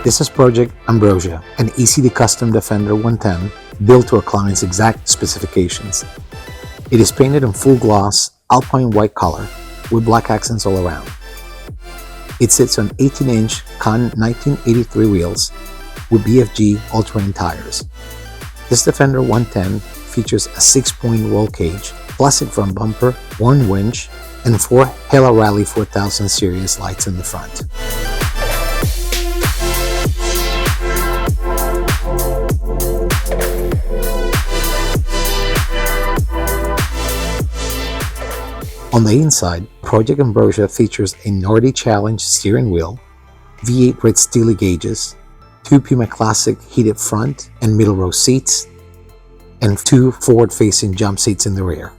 This is Project Ambrosia, an E.C.D Custom Defender 110 built to our client's exact specifications. It is painted in full gloss alpine white color with black accents all around. It sits on 18-inch Con 1983 wheels with BFG all-terrain tires. This Defender 110 features a 6-point roll cage, plastic front bumper, one winch, and 4 Hella Rally 4000 series lights in the front. On the inside, Project Ambrosia features a Nordy Challenge steering wheel, V8 red Steely gauges, 2 Puma Classic heated front and middle row seats, and 2 forward-facing jump seats in the rear.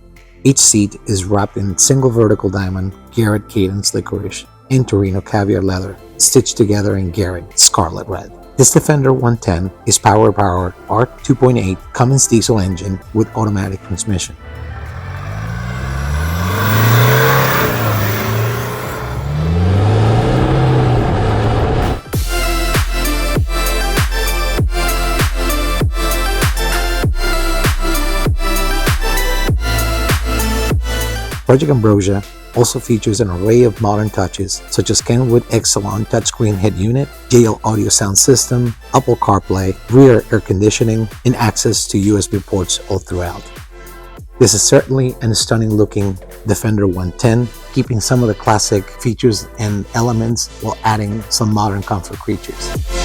Each seat is wrapped in single vertical diamond Garrett Cadence licorice and Torino caviar leather, stitched together in Garrett Scarlet Red. This Defender 110 is powered by our R2.8 Cummins diesel engine with automatic transmission. Project Ambrosia also features an array of modern touches such as Kenwood Exelon touchscreen head unit, JL audio sound system, Apple CarPlay, rear air conditioning, and access to USB ports all throughout. This is certainly a stunning looking Defender 110, keeping some of the classic features and elements while adding some modern comfort features.